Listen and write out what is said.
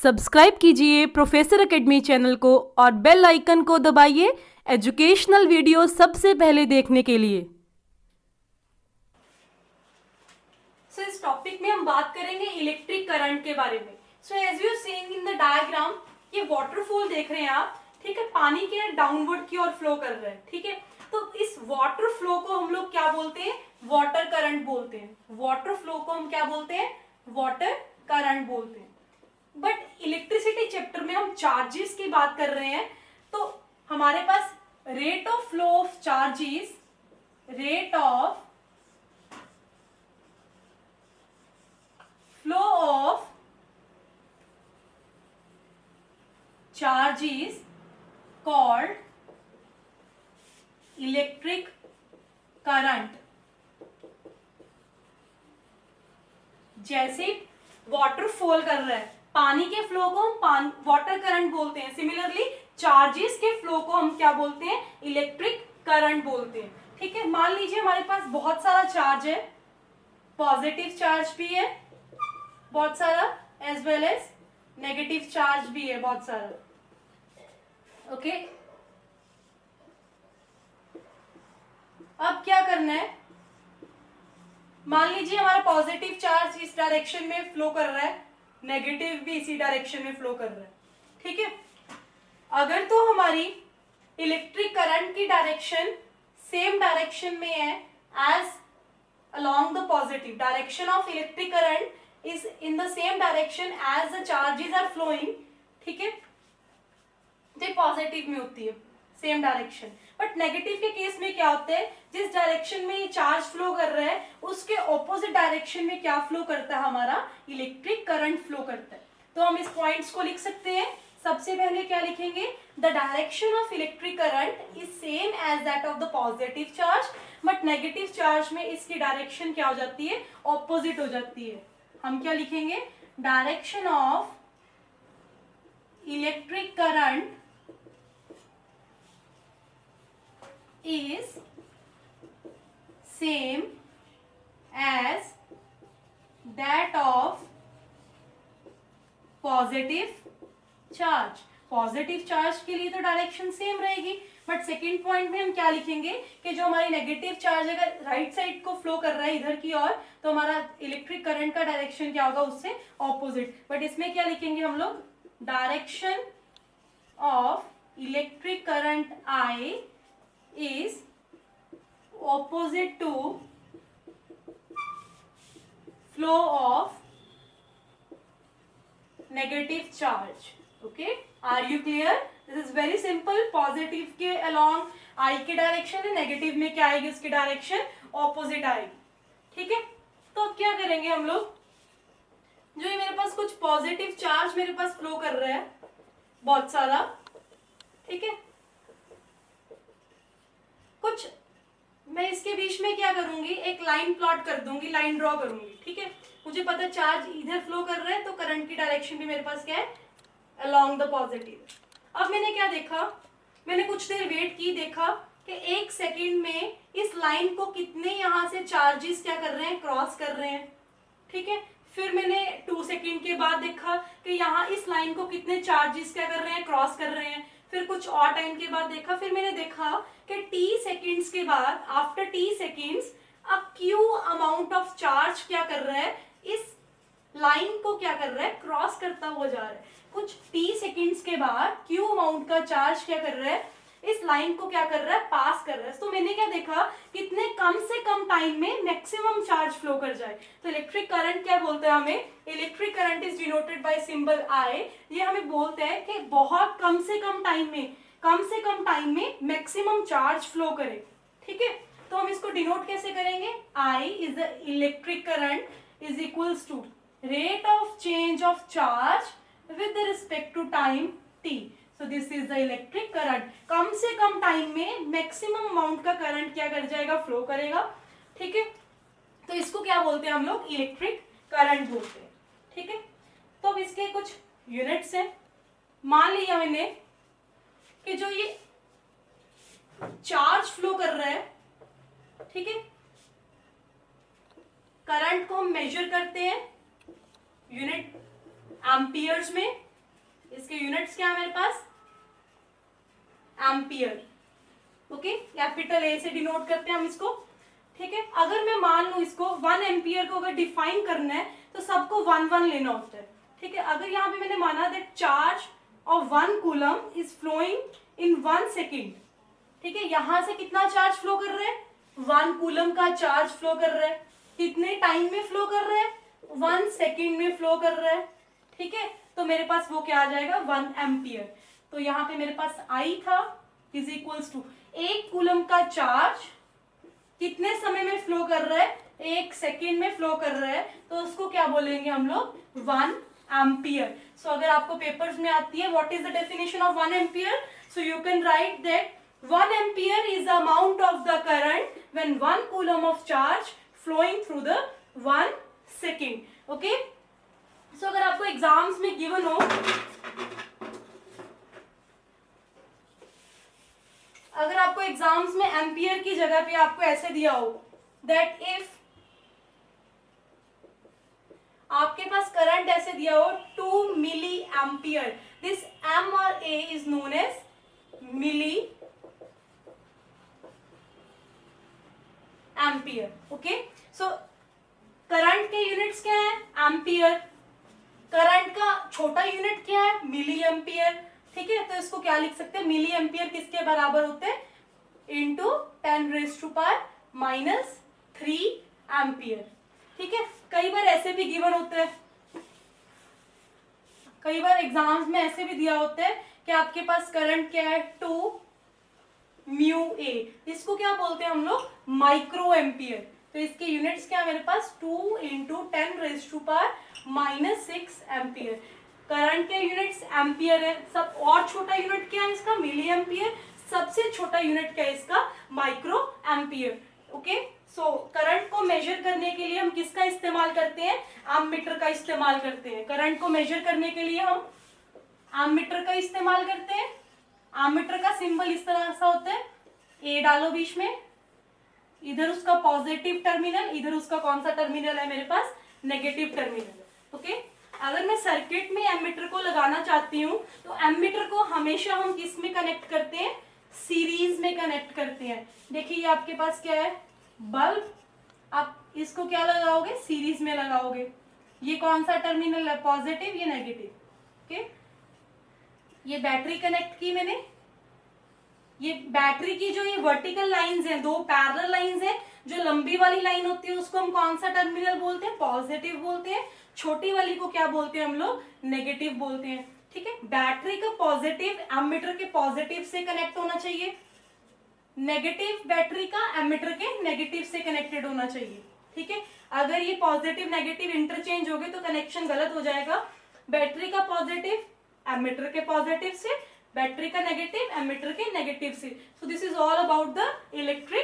Subscribe कीजिए professor academy channel को और बेल आइकन को दबाइए एजुकेशनल वीडियो सबसे पहले देखने के लिए। इस टॉपिक में हम बात करेंगे इलेक्ट्रिक करंट के बारे में। As you seeing in the diagram, ये वाटरफॉल देख रहे हैं आप, ठीक है। पानी के डाउनवर्ड की ओर फ्लो कर रहा है, ठीक है। तो इस वाटर फ्लो को हम लोग क्या बोलते हैं? वाटर करंट बोलते हैं। वाटर फ्लो को हम क्या बोलते हैं? वाटर करंट बोलते हैं। बट इलेक्ट्रिसिटी चैप्टर में हम चार्जेस की बात कर रहे हैं, तो हमारे पास rate of flow of charges, rate of flow of charge is called electric current। जैसे वाटर फॉल कर रहा है, पानी के फ्लो को हम वाटर करंट बोलते हैं। सिमिलरली चार्जेस के फ्लो को हम क्या बोलते हैं? इलेक्ट्रिक करंट बोलते हैं, ठीक है। मान लीजिए हमारे पास बहुत सारा चार्ज है, पॉजिटिव चार्ज भी है बहुत सारा, as well as negative charge भी है बहुत सारा, ओके। अब क्या करना है? मान लीजिए हमारा पॉजिटिव चार्ज इस डायरेक्शन में फ्लो कर रहा है, नेगेटिव भी इसी डायरेक्शन में फ्लो कर रहा है, ठीक है। अगर तो हमारी इलेक्ट्रिक करंट की डायरेक्शन सेम डायरेक्शन में है as along the positive direction of electric current is in the same direction as the charges are flowing, ठीक है, तो पॉजिटिव में होती है सेम डायरेक्शन। बट नेगेटिव के केस में क्या होता है? जिस डायरेक्शन में ये चार्ज फ्लो कर रहा है उसके ऑपोजिट डायरेक्शन में क्या फ्लो करता है? हमारा इलेक्ट्रिक करंट फ्लो करता है। तो हम इस पॉइंट्स को लिख सकते हैं। सबसे पहले क्या लिखेंगे? The direction of electric current is same as that of the positive charge, but negative charge में इसकी डायरेक्शन क्या हो जाती है? ऑपोजिट हो जाती है। हम क्या लिखेंगे? Direction of electric current is same as that of positive charge. Positive charge के लिए तो डायरेक्शन सेम रहेगी, बट सेकेंड पॉइंट में हम क्या लिखेंगे कि जो हमारी नेगेटिव चार्ज अगर राइट साइड को फ्लो कर रहा है इधर की ओर, तो हमारा इलेक्ट्रिक करंट का डायरेक्शन क्या होगा? उससे ऑपोजिट। बट इसमें क्या लिखेंगे हम लोग? Direction of electric current I is opposite to flow of negative charge. Okay, are you clear? This is very simple. Positive के अलोंग आई की डायरेक्शन है, नेगेटिव में क्या आएगी? उसकी डायरेक्शन ऑपोजिट आएगी, ठीक है। तो अब क्या करेंगे हम लोग? जो ये मेरे पास कुछ पॉजिटिव चार्ज मेरे पास फ्लो कर रहा है बहुत सारा, ठीक है, कुछ मैं इसके बीच में क्या करूंगी? एक लाइन प्लॉट कर दूंगी, लाइन ड्रॉ करूंगी, ठीक है। मुझे पता है चार्ज इधर फ्लो कर रहा है, तो करंट की डायरेक्शन भी मेरे पास क्या है? along the positive। अब मैंने क्या देखा? मैंने कुछ देर वेट की, देखा कि एक सेकंड में इस लाइन को कितने यहाँ से चार्जेस क्या कर रहे हैं? क्रॉस कर रहे हैं, ठीक है। फिर मैंने 2 सेकंड के बाद देखा कि यहाँ इस लाइन को कितने चार्जेस क्या कर रहे हैं? क्रॉस कर रहे हैं। फिर कुछ और टाइम के बाद देखा, फिर मैंने देखा कि t सेकेंड्स के बाद, after t seconds, a q amount of charge क्या कर रहा है? इस लाइन को क्या कर रहा है? क्रॉस करता हुआ जा रहा है। कुछ t सेकेंड्स के बाद q अमाउंट का चार्ज क्या कर रहा है? इस लाइन को क्या कर रहा है? पास कर रहा है। तो मैंने क्या देखा? कितने कम से कम टाइम में मैक्सिमम चार्ज फ्लो कर जाए। तो इलेक्ट्रिक करंट क्या बोलते हैं हमें? Electric current is denoted by symbol I। ये हमें बोलते हैं कि बहुत कम से कम टाइम में मैक्सिमम चार्ज फ्लो करे, ठीक है। तो हम इसको डिनोट कैसे करेंगे? I is the electric current is equals to rate of change of charge with respect to time t। so this is the electric current। कम से कम टाइम में मैक्सिमम अमाउंट का करंट क्या कर जाएगा? फ्लो करेगा, ठीक है। तो इसको क्या बोलते हैं हम लोग? इलेक्ट्रिक करंट बोलते हैं, ठीक है। तो अब इसके कुछ यूनिट्स हैं। मान लिया मैंने कि जो ये चार्ज फ्लो कर रहा है, ठीक है, करंट को हम मेजर करते हैं यूनिट एम्पियर्स में, इसके यूनिट्स क्या है मेरे पास, एम्पियर। ओके, कैपिटल ए से डिनोट करते हैं हम इसको, ठीक है। अगर मैं मान लूं इसको 1 एम्पियर को अगर डिफाइन करना है तो सबको 1 लेना होता है, ठीक है। अगर यहाँ पे मैंने माना that charge of 1 coulomb is flowing in 1 second, ठीक है। यहां से कितना चार्ज फ्लो कर रहा है, 1 कूलम का चार्ज फ्लो कर रहा है। कितने टाइम में फ्लो कर रहा है, 1 सेकेंड में फ्लो कर रहा है, ठीक है। तो मेरे पास वो क्या आ जाएगा, 1 एम्पियर। तो यहाँ पे मेरे पास आई था इज इक्वल्स टू 1 कूलम का चार्ज कितने समय में फ्लो कर रहा है, 1 सेकेंड में फ्लो कर रहा है, तो उसको क्या बोलेंगे हम लोग, 1 एम्पियर। सो अगर आपको पेपर्स में आती है what is the definition of 1 ampere, so you can write that 1 ampere is the amount of the current when 1 coulomb of charge flowing through the 1 second. Okay, so अगर आपको एग्जाम्स में given हो, अगर आपको exams में ampere की जगह पे आपको ऐसे दिया हो दैट इफ आपके पास करंट ऐसे दिया हो 2 मिली एम्पियर, दिस एम और A is known as milliampere. Okay, so current के यूनिट्स क्या है, एम्पियर। करंट का छोटा यूनिट क्या है, मिली एम्पियर, ठीक है। तो इसको क्या लिख सकते हैं, मिली एम्पियर किसके बराबर होते हैं, इंटू 10⁻³ एम्पियर, ठीक है। कई बार ऐसे भी गिवन होते हैं, कई बार एग्जाम्स में ऐसे भी दिया होता है कि आपके पास करंट क्या है 2 म्यू ए, इसको क्या बोलते हैं हम लोग, माइक्रो एम्पियर। तो इसके यूनिट्स क्या है मेरे पास, 2 × 10⁻⁻6 एम्पियर। करंट के यूनिट्स एम्पियर है, सब और छोटा यूनिट क्या है इसका, मिली एम्पियर। सबसे छोटा यूनिट क्या है इसका, micro ampere. Okay, so current को मेजर करने के लिए हम किसका इस्तेमाल करते हैं, एमीटर का इस्तेमाल करते हैं। करंट को मेजर करने के लिए हम एमीटर का इस्तेमाल करते हैं। एमीटर का सिंबल इस तरह सा होता है, ए डालो बीच में, इधर उसका पॉजिटिव टर्मिनल, इधर उसका कौन सा टर्मिनल है मेरे पास, नेगेटिव टर्मिनल। ओके, अगर मैं सर्किट में एमीटर को लगाना चाहती हूँ तो एमीटर को हमेशा हम किस में कनेक्ट करते हैं, सीरीज में कनेक्ट करते हैं। देखिए ये आपके पास क्या है, बल्ब, आप इसको क्या लगाओगे, सीरीज में लगाओगे। ये कौन सा टर्मिनल है, पॉजिटिव, ये नेगेटिव। ओके, ये बैटरी कनेक्ट की मैंने, ये बैटरी की जो ये वर्टिकल लाइंस हैं, 2 पैरेलल लाइंस हैं, जो लंबी वाली लाइन होती है उसको हम कौन सा टर्मिनल बोलते हैं, पॉजिटिव बोलते हैं। छोटी वाली को क्या बोलते हैं हम लोग, नेगेटिव बोलते हैं, ठीक है। बैटरी का पॉजिटिव एमीटर के पॉजिटिव से कनेक्ट होना चाहिए, नेगेटिव बैटरी का एमीटर के नेगेटिव से कनेक्टेड होना चाहिए, ठीक है। अगर ये पॉजिटिव नेगेटिव इंटरचेंज हो गए तो कनेक्शन गलत हो जाएगा। बैटरी का पॉजिटिव एमीटर के पॉजिटिव से, बैटरी का नेगेटिव एमीटर के नेगेटिव से। So this is all about the electric